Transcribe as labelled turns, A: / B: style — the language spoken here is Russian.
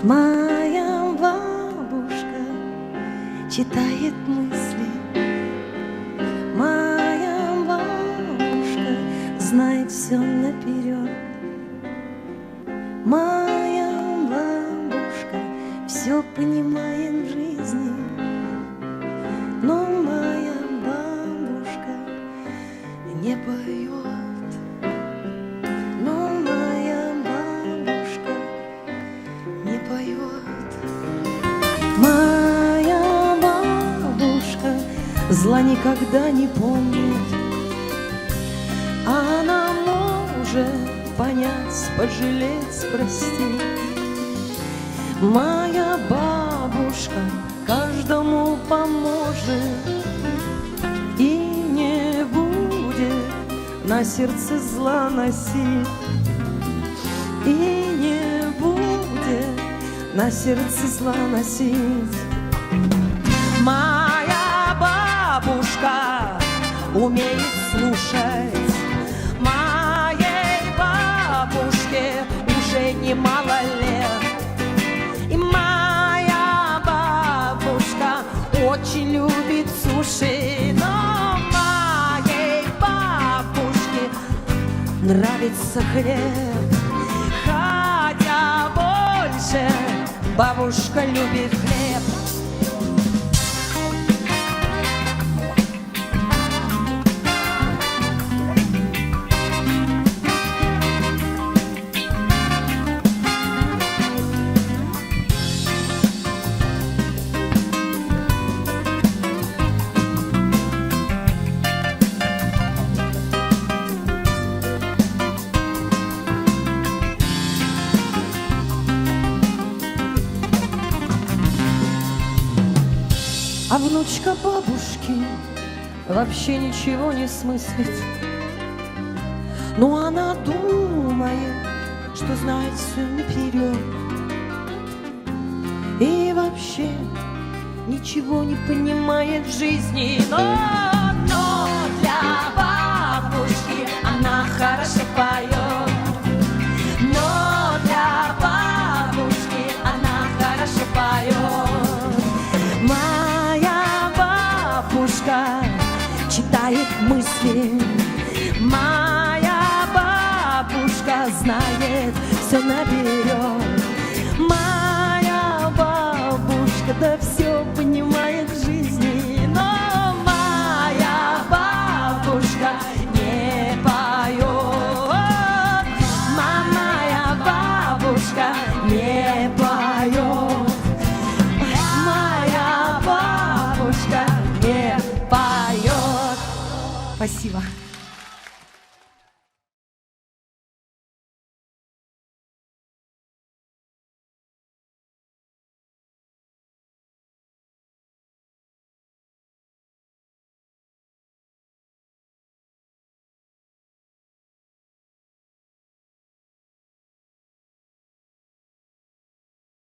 A: Моя бабушка читает мысли. Моя бабушка знает все наперед. Моя бабушка все понимает в жизни. Но моя бабушка не поет. Но моя бабушка не поет. Моя бабушка зла никогда не помнит. Она может понять, пожалеть, простить. Моя бабушка каждому поможет и не будет на сердце зла носить. И не будет на сердце зла носить. Моя бабушка умеет слушать. Моей бабушке уже немало лет. И моя бабушка очень любит суши. Но моей бабушке нравится хлеб. Хотя больше бабушка любит хлеб. А внучка бабушки вообще ничего не смыслит. Но она думает, что знает все наперед. И вообще ничего не понимает в жизни. Но для бабушки она хорошо поет. Но для бабушки она хорошо поет. Бабушка читает мысли. Моя бабушка знает все наперед. Моя бабушка да все понимает в жизни. Но моя бабушка не поет. Моя бабушка не поет. Моя бабушка не поет. Спасибо.